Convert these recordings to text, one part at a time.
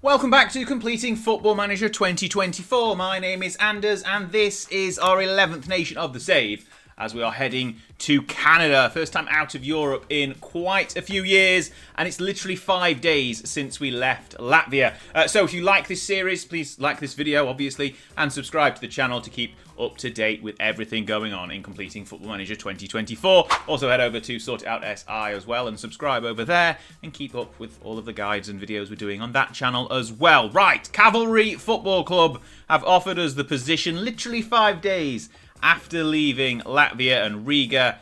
Welcome back to Completing Football Manager 2024. My name is Anders and this is our 11th Nation of the Save as we are heading to Canada. First time out of Europe in quite a few years, and it's literally 5 days since we left Latvia. So if you like this series, please like this video, obviously, and subscribe to the channel to keep up to date with everything going on in Completing Football Manager 2024. Also head over to Sort It Out SI as well and subscribe over there and keep up with all of the guides and videos we're doing on that channel as well. Right, Cavalry Football Club have offered us the position literally 5 days after leaving Latvia and Riga.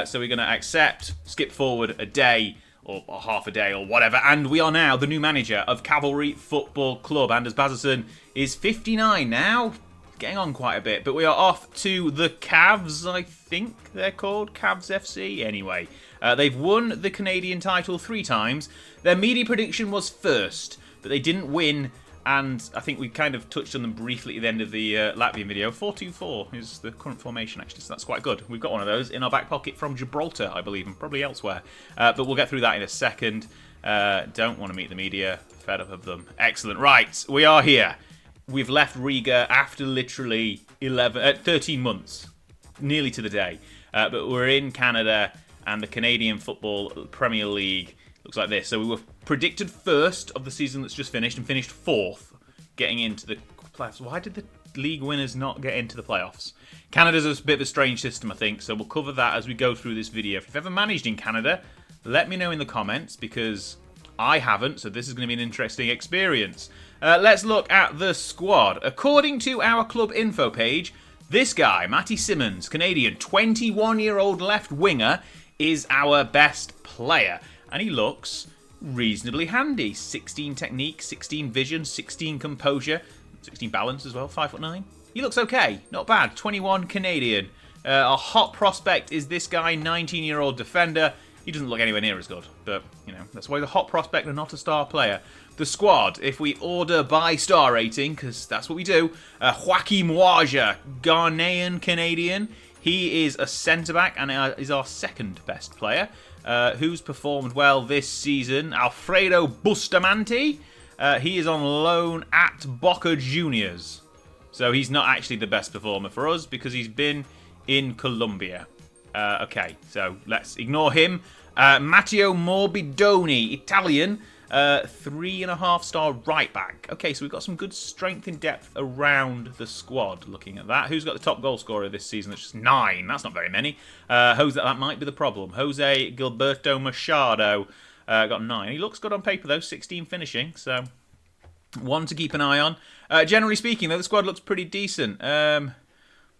So we're going to accept, skip forward a day or half a day or whatever, and we are now the new manager of Cavalry Football Club. Anders Bazerson is 59 now. Getting on quite a bit, but we are off to the Cavs, I think they're called, Cavs FC. Anyway, they've won the Canadian title 3 times. Their media prediction was first, but they didn't win, and I think we kind of touched on them briefly at the end of the Latvian video. 4-2-4 is the current formation, actually, so that's quite good. We've got one of those in our back pocket from Gibraltar, I believe, and probably elsewhere. But we'll get through that in a second. Don't want to meet the media, fed up of them. Excellent. Right, we are here. We've left Riga after literally 13 months, nearly to the day. But we're in Canada, and the Canadian Football Premier League looks like this. So we were predicted first of the season that's just finished and finished 4th, getting into the playoffs. Why did the league winners not get into the playoffs? Canada's a bit of a strange system, I think, so we'll cover that as we go through this video. If you've ever managed in Canada, let me know in the comments, because I haven't, so this is going to be an interesting experience. Let's look at the squad. According to our club info page, this guy, Matty Simmons, Canadian, 21-year-old left winger, is our best player. And he looks reasonably handy. 16 technique, 16 vision, 16 composure, 16 balance as well, 5'9". He looks okay, not bad. 21 Canadian. Our hot prospect is this guy, 19-year-old defender. He doesn't look anywhere near as good, but, you know, that's why he's a hot prospect and not a star player. The squad, if we order by star rating, because that's what we do, Joaquim Waja, Ghanaian Canadian. He is a centre-back and is our second best player. Who's performed well this season? Alfredo Bustamante. He is on loan at Boca Juniors. So he's not actually the best performer for us because he's been in Colombia. Okay, so let's ignore him. Matteo Morbidoni, Italian, 3.5-star right back. Okay, so we've got some good strength and depth around the squad. Looking at that, who's got the top goal scorer this season? That's just 9. That's not very many. That might be the problem. Jose Gilberto Machado got 9. He looks good on paper though. 16 finishing, so one to keep an eye on. Generally speaking, though, the squad looks pretty decent.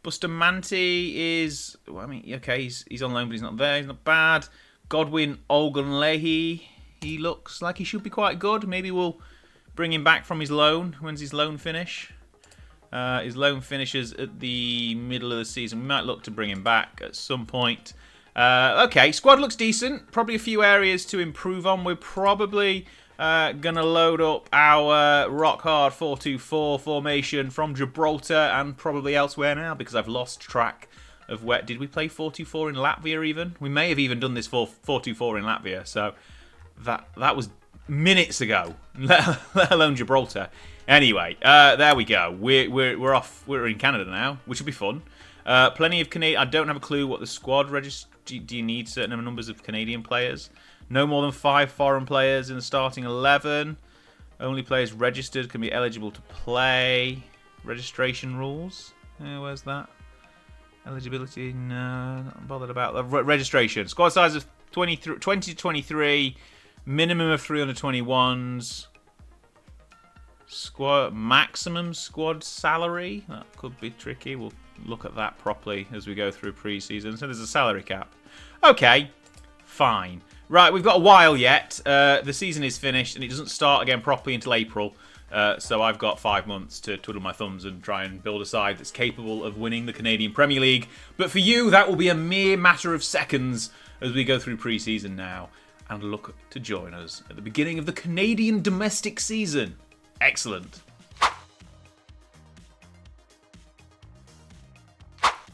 Bustamante is, well, I mean, okay, he's on loan, but he's not there. He's not bad. Godwin Ogunlehi, he looks like he should be quite good. Maybe we'll bring him back from his loan. When's his loan finish? His loan finishes at the middle of the season. We might look to bring him back at some point. Okay, squad looks decent. Probably a few areas to improve on. We're probably going to load up our rock-hard 4-2-4 formation from Gibraltar and probably elsewhere now because I've lost track of where... Did we play 4-2-4 in Latvia even? We may have even done this 4-2-4 in Latvia, so that was minutes ago, let alone Gibraltar. Anyway, there we go. We're off. We're in Canada now, which will be fun. Plenty of Canadian... I don't have a clue what the squad registers... Do you need certain numbers of Canadian players? No more than 5 foreign players in the starting 11. Only players registered can be eligible to play. Registration rules. Where's that? Eligibility, no, not bothered about that. Registration. Squad size of 20 to 23. Minimum of 321s. Maximum squad salary. That could be tricky. We'll look at that properly as we go through pre-season. So there's a salary cap. Okay, fine. Right, we've got a while yet. The season is finished and it doesn't start again properly until April. So I've got 5 months to twiddle my thumbs and try and build a side that's capable of winning the Canadian Premier League. But for you, that will be a mere matter of seconds as we go through pre-season now and look to join us at the beginning of the Canadian domestic season. Excellent.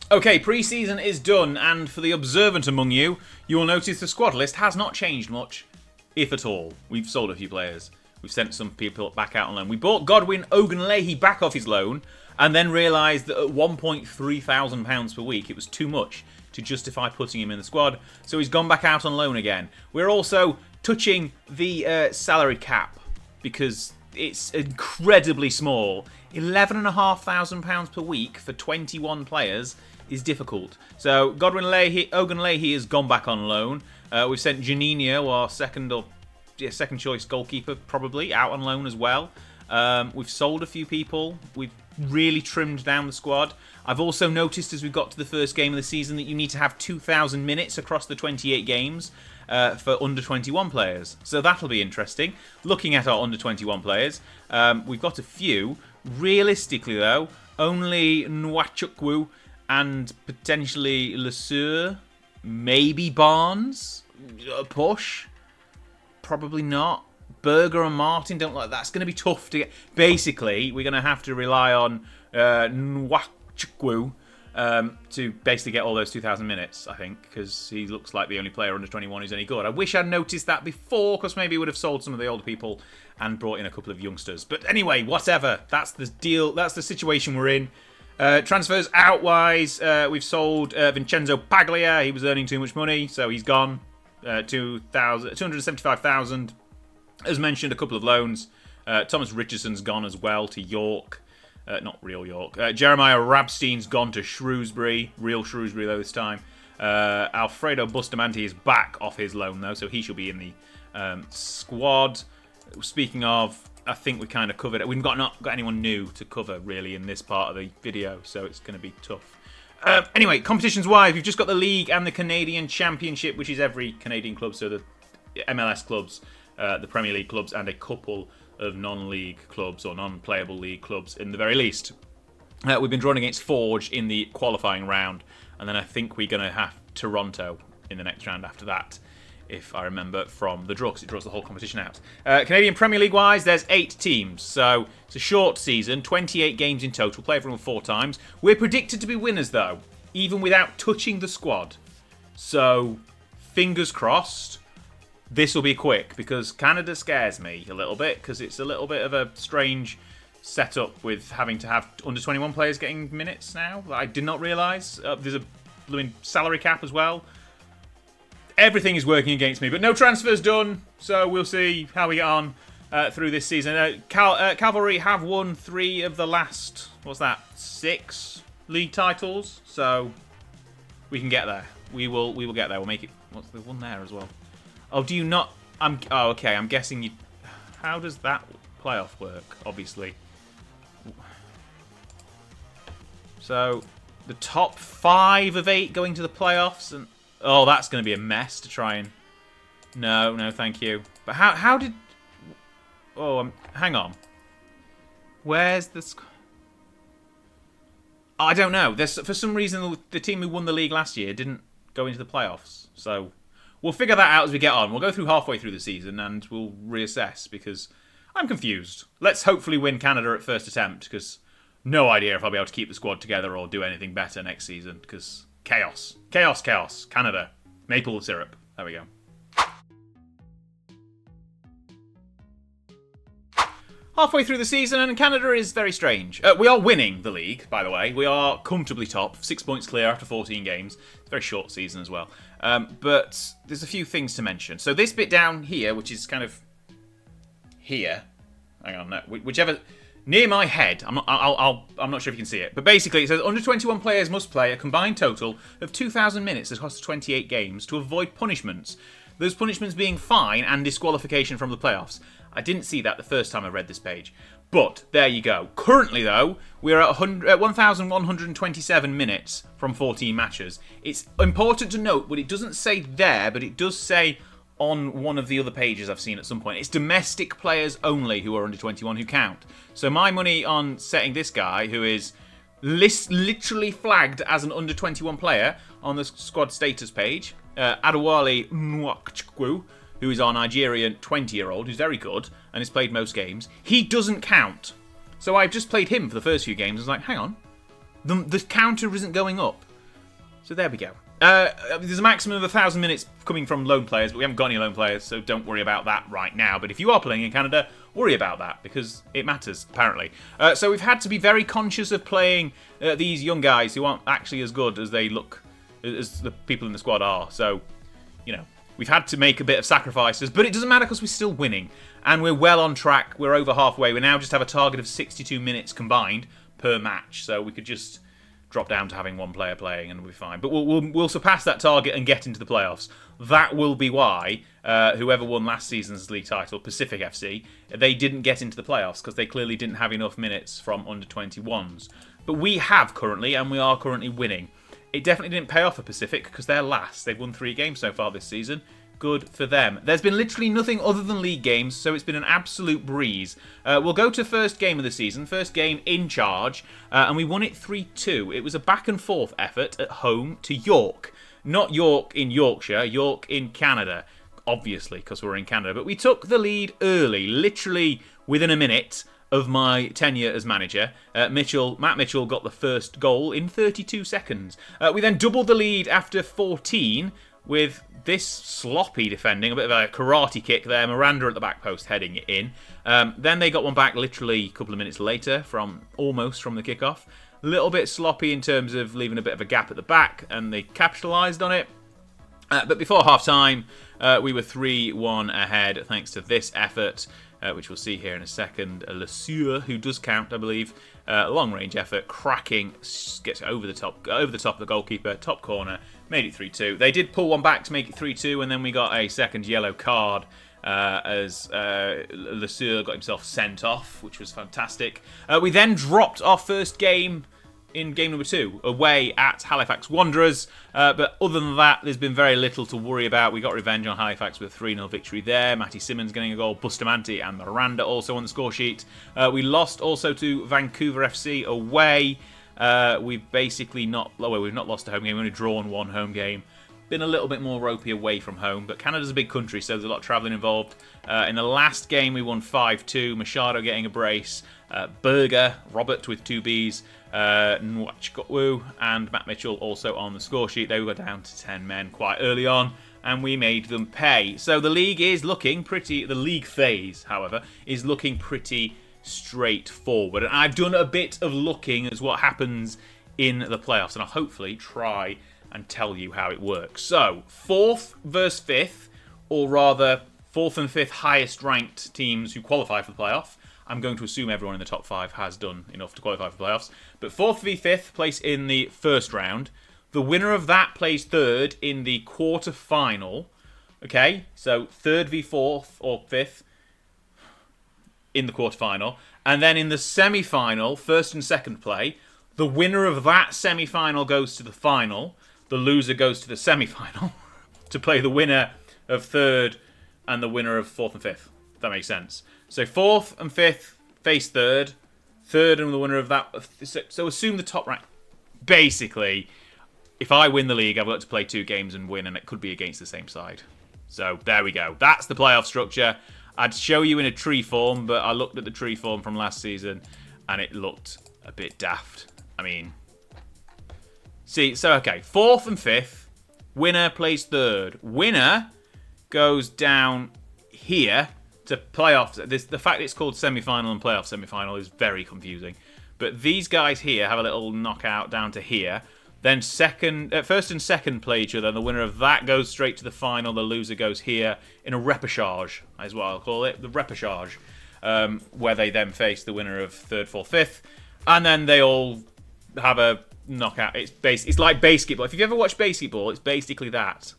Okay, pre-season is done, and for the observant among you, you will notice the squad list has not changed much, if at all. We've sold a few players. We've sent some people back out on loan. We bought Godwin Ogunlehi back off his loan and then realised that at £1,300 per week it was too much to justify putting him in the squad. So he's gone back out on loan again. We're also touching the salary cap because it's incredibly small. £11,500 per week for 21 players is difficult. So Ogunlehi has gone back on loan. We've sent Juninho, our second choice goalkeeper, probably out on loan as well. We've sold a few people. We've really trimmed down the squad. I've also noticed as we got to the first game of the season that you need to have 2,000 minutes across the 28 games for under 21 players. So that'll be interesting. Looking at our under 21 players, we've got a few. Realistically though, only Nwachukwu and potentially Lesueur, maybe Barnes, a push, probably not. Berger and Martin don't like that's going to be tough to get. Basically, we're going to have to rely on Nwachukwu to basically get all those 2,000 minutes, I think, because he looks like the only player under 21 who's any good. I wish I'd noticed that before, because maybe we would have sold some of the older people and brought in a couple of youngsters. But anyway, whatever. That's the deal. That's the situation we're in. Transfers out-wise, we've sold Vincenzo Paglia. He was earning too much money, so he's gone. 275,000. As mentioned, a couple of loans. Thomas Richardson's gone as well to York. Not real York. Jeremiah Rabstein's gone to Shrewsbury. Real Shrewsbury, though, this time. Alfredo Bustamante is back off his loan, though, so he shall be in the squad. Speaking of, I think we kind of covered it. We've not got anyone new to cover, really, in this part of the video, so it's going to be tough. Anyway, competitions-wise, we've just got the League and the Canadian Championship, which is every Canadian club, so the MLS clubs, the Premier League clubs, and a couple of non-league clubs, or non-playable league clubs, in the very least. We've been drawn against Forge in the qualifying round, and then I think we're going to have Toronto in the next round after that, if I remember from the draw, because it draws the whole competition out. Canadian Premier League-wise, there's 8 teams, so it's a short season, 28 games in total, play everyone 4 times. We're predicted to be winners, though, even without touching the squad. So, fingers crossed, this will be quick, because Canada scares me a little bit, because it's a little bit of a strange setup with having to have under 21 players getting minutes now. I did not realise. There's a blooming salary cap as well. Everything is working against me, but no transfers done, so we'll see how we get on through this season. Cavalry have won 3 of the last, 6 league titles, so we can get there. We will get there. We'll make it. What's the one there as well? Oh, do you not? Oh, okay. I'm guessing you. How does that playoff work? Obviously. So the top 5 of 8 going to the playoffs, and oh, that's going to be a mess to try and. No, thank you. But how did? Oh, hang on. Where's this? Oh, I don't know. For some reason the team who won the league last year didn't go into the playoffs. So we'll figure that out as we get on. We'll go through halfway through the season and we'll reassess because I'm confused. Let's hopefully win Canada at first attempt because no idea if I'll be able to keep the squad together or do anything better next season because chaos. Canada. Maple syrup. There we go. Halfway through the season, and Canada is very strange. We are winning the league, by the way. We are comfortably top, 6 points clear after 14 games. It's a very short season as well. But there's a few things to mention. So this bit down here, which is kind of here. Hang on, no, whichever near my head. I'm not sure if you can see it, but basically it says under 21 players must play a combined total of 2,000 minutes across 28 games to avoid punishments. Those punishments being fine and disqualification from the playoffs. I didn't see that the first time I read this page. But there you go. Currently, though, we're at 1,127 minutes from 14 matches. It's important to note, but it doesn't say there, but it does say on one of the other pages I've seen at some point. It's domestic players only who are under 21 who count. So my money on setting this guy, who is literally flagged as an under 21 player on the squad status page, Adewale Nwachukwu, who is our Nigerian 20-year-old, who's very good and has played most games, he doesn't count. So I've just played him for the first few games. I was like, hang on, the counter isn't going up. So there we go. There's a maximum of 1,000 minutes coming from loan players, but we haven't got any loan players, so don't worry about that right now. But if you are playing in Canada, worry about that, because it matters, apparently. So we've had to be very conscious of playing these young guys who aren't actually as good as they look, as the people in the squad are. So, you know, we've had to make a bit of sacrifices, but it doesn't matter because we're still winning. And we're well on track. We're over halfway. We now just have a target of 62 minutes combined per match, so we could just drop down to having one player playing and we'll be fine. But we'll surpass that target and get into the playoffs. That will be why whoever won last season's league title, Pacific FC, they didn't get into the playoffs because they clearly didn't have enough minutes from under-21s. But we have currently, and we are currently winning. It definitely didn't pay off for Pacific because they're last. They've won 3 games so far this season. Good for them. There's been literally nothing other than league games, so it's been an absolute breeze. We'll go to first game of the season, first game in charge, and we won it 3-2. It was a back and forth effort at home to York. Not York in Yorkshire, York in Canada, obviously, because we're in Canada. But we took the lead early, literally within a minute of my tenure as manager. Matt Mitchell got the first goal in 32 seconds. We then doubled the lead after 14 with this sloppy defending, a bit of a karate kick there. Miranda at the back post heading it in. Then they got one back literally a couple of minutes later, almost from the kickoff. A little bit sloppy in terms of leaving a bit of a gap at the back, and they capitalised on it. But before half-time, we were 3-1 ahead thanks to this effort, which we'll see here in a second. Le Sueur, who does count, I believe, long-range effort, cracking, gets over the top of the goalkeeper, top corner, made it 3-2. They did pull one back to make it 3-2, and then we got a second yellow card as Le Sueur got himself sent off, which was fantastic. We then dropped our first game in game number 2, away at Halifax Wanderers. But other than that, there's been very little to worry about. We got revenge on Halifax with a 3-0 victory there. Matty Simmons getting a goal, Bustamante and Miranda also on the score sheet. We lost also to Vancouver FC away. We've not lost a home game. We've only drawn one home game. Been a little bit more ropey away from home, but Canada's a big country, so there's a lot of travelling involved. In the last game, we won 5-2. Machado getting a brace. Berger, Robert with 2 Bs, Nwachukwu and Matt Mitchell also on the score sheet. They were down to 10 men quite early on, and we made them pay. So the league is looking pretty... The league phase, however, is looking pretty straightforward. And I've done a bit of looking as what happens in the playoffs, and I'll hopefully try and tell you how it works. So, 4th versus 5th, or rather 4th and 5th highest ranked teams who qualify for the playoff. I'm going to assume everyone in the top 5 has done enough to qualify for the playoffs. But 4th v 5th place in the first round. The winner of that plays 3rd in the quarter-final. Okay, so 3rd v 4th or 5th in the quarter-final. And then in the semi-final, 1st and 2nd play, the winner of that semi-final goes to the final. The loser goes to the semi-final to play the winner of 3rd and the winner of 4th and 5th. If that makes sense. So 4th and 5th face 3rd. 3rd and the winner of that. So assume the top rank. Basically, if I win the league, I've got to play 2 games and win, and it could be against the same side. So there we go. That's the playoff structure. I'd show you in a tree form, but I looked at the tree form from last season, and it looked a bit daft. I mean... See, so okay, 4th and 5th. Winner plays 3rd. Winner goes down here to playoffs. The fact it's called semi-final and playoff semi-final is very confusing. But these guys here have a little knockout down to here. Then first and 2nd play each other. And the winner of that goes straight to the final. The loser goes here in a repechage, is what I'll call it. The repechage, where they then face the winner of 3rd, 4th, 5th. And then they all have a knockout. It's like basketball. If you've ever watched basketball, it's basically that.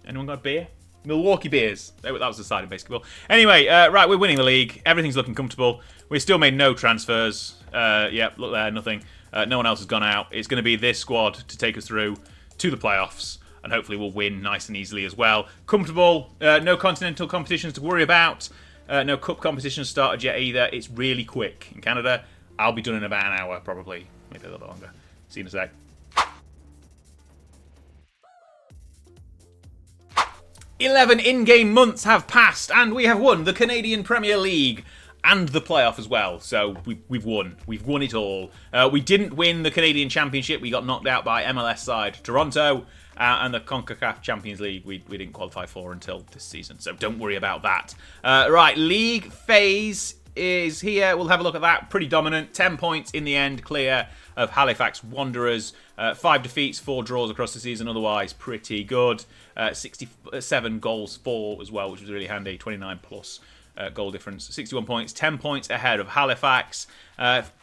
Anyone got a beer? Milwaukee Beers. That was the side of basketball. Anyway, right, we're winning the league. Everything's looking comfortable. We still made no transfers. Yep, look there, nothing. No one else has gone out. It's going to be this squad to take us through to the playoffs, and hopefully we'll win nice and easily as well. Comfortable. No continental competitions to worry about. No cup competitions started yet either. It's really quick. In Canada, I'll be done in about an hour, probably. Maybe a little bit longer. See you in a sec. 11 in-game months have passed, and we have won the Canadian Premier League. and the playoff as well. So we've won. We've won it all. We didn't win the Canadian Championship. We got knocked out by MLS side Toronto. And the CONCACAF Champions League, we didn't qualify for until this season. So don't worry about that. Right, league phase is here. We'll have a look at that. Pretty dominant. 10 points in the end, clear of Halifax Wanderers. 5 defeats, 4 draws across the season. Otherwise, pretty good. 67 goals for as well, which was really handy. 29 plus goal difference. 61 points. 10 points ahead of Halifax.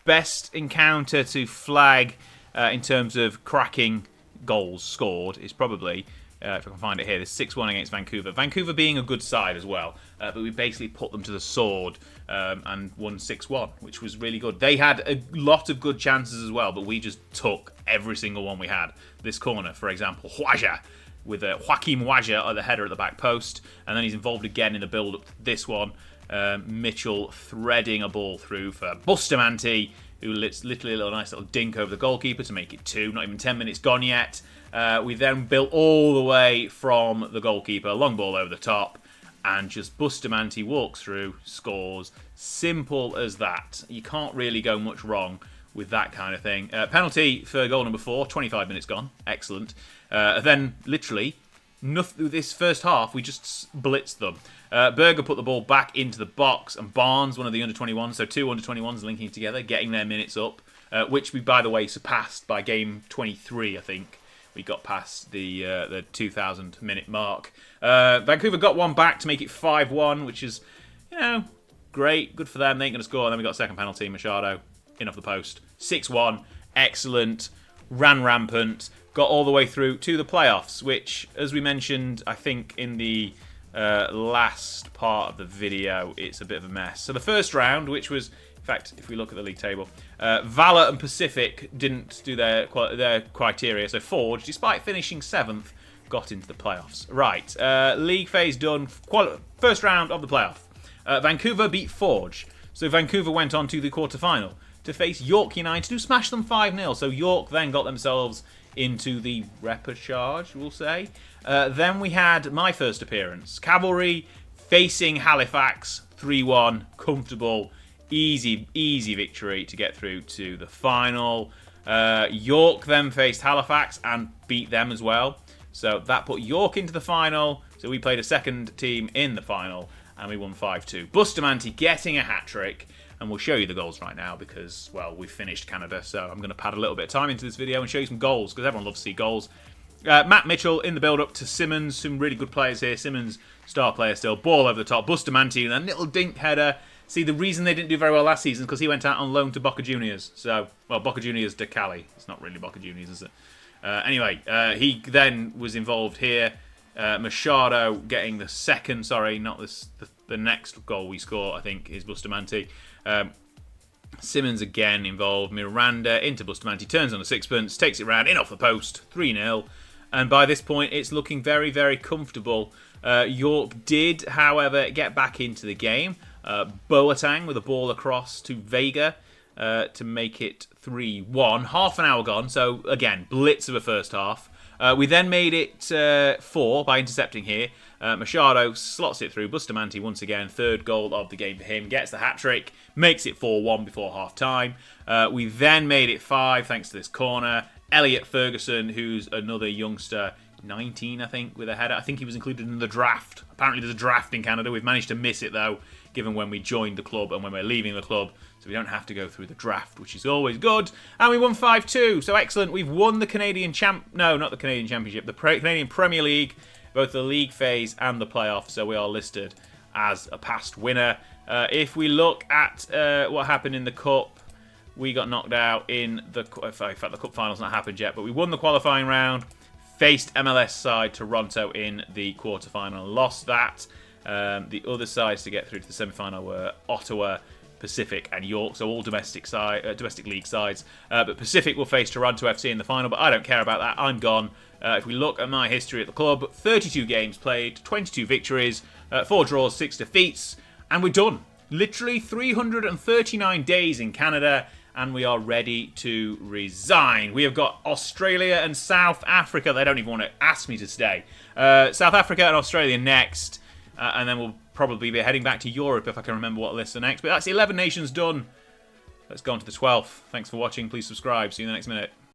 Best encounter to flag in terms of cracking goals scored is probably, if I can find it here, this 6-1 against Vancouver. Vancouver being a good side as well, but we basically put them to the sword and won 6-1, which was really good. They had a lot of good chances as well, but we just took every single one we had. This corner, for example, Huaja, with Joaquim Huaja at the header at the back post, and then he's involved again in the build-up to this one. Mitchell threading a ball through for Bustamante, who literally a little nice little dink over the goalkeeper to make it 2. Not even 10 minutes gone yet. We then built all the way from the goalkeeper, long ball over the top, and just Bustamante walks through, scores. Simple as that. You can't really go much wrong with that kind of thing. Penalty for goal number 4, 25 minutes gone. Excellent. Then, literally, this first half, we just blitzed them. Berger put the ball back into the box, and Barnes, one of the under-21s, so 2 under-21s linking together, getting their minutes up, which we, by the way, surpassed by game 23, I think. We got past the 2,000-minute mark. Vancouver got one back to make it 5-1, which is, great. Good for them. They ain't going to score. And then we got a second penalty. Machado in off the post. 6-1. Excellent. Ran rampant. Got all the way through to the playoffs, which, as we mentioned, I think in the last part of the video, it's a bit of a mess. So the first round, which was, in fact, if we look at the league table, Valor and Pacific didn't do their criteria. So Forge, despite finishing 7th, got into the playoffs. Right, league phase done. First round of the playoff. Vancouver beat Forge. So Vancouver went on to the quarterfinal to face York United, who smashed them 5-0. So York then got themselves into the repechage, we'll say. Then we had my first appearance. Cavalry facing Halifax, 3-1, comfortable, easy victory to get through to the final. York then faced Halifax and beat them as well. So that put York into the final. So we played a second team in the final and we won 5-2. Bustamante getting a hat-trick. And we'll show you the goals right now because, well, we've finished Canada. So I'm going to pad a little bit of time into this video and show you some goals because everyone loves to see goals. Matt Mitchell in the build-up to Simmons. Some really good players here. Simmons, star player still. Ball over the top. Bustamante and a little dink header. See, the reason they didn't do very well last season is because he went out on loan to Boca Juniors. So, well, Boca Juniors de Cali. It's not really Boca Juniors, is it? Anyway, he then was involved here. Machado getting the second, not the next goal we score, I think, is Bustamante. Simmons again involved. Miranda into Bustamante, turns on a sixpence, takes it round, in off the post, 3-0. And by this point, it's looking very, very comfortable. York did, however, get back into the game. Boateng with a ball across to Vega to make it 3-1. Half an hour gone, so again, blitz of a first half. We then made it 4 by intercepting here. Machado slots it through. Bustamante once again, third goal of the game for him. Gets the hat-trick, makes it 4-1 before half-time. We then made it 5 thanks to this corner. Elliot Ferguson, who's another youngster, 19 I think, with a header. I think he was included in the draft. Apparently there's a draft in Canada. We've managed to miss it though, given when we joined the club and when we're leaving the club. So we don't have to go through the draft, which is always good. And we won 5-2. So excellent. We've won the Canadian No, not the Canadian Championship. The Canadian Premier League, both the league phase and the playoffs. So we are listed as a past winner. If we look at what happened in the Cup, we got knocked out in the... In fact, the Cup final's not happened yet, but we won the qualifying round. Faced MLS side Toronto in the quarterfinal and lost that. The other sides to get through to the semi-final were Ottawa, Pacific and York, so all domestic league sides. But Pacific will face Toronto FC in the final, but I don't care about that. I'm gone. If we look at my history at the club, 32 games played, 22 victories, 4 draws, 6 defeats, and we're done. Literally 339 days in Canada, and we are ready to resign. We have got Australia and South Africa. They don't even want to ask me to stay. South Africa and Australia next, and then we'll probably be heading back to Europe if I can remember what lists are next. But that's the 11 nations done. Let's go on to the 12th. Thanks for watching. Please subscribe. See you in the next minute.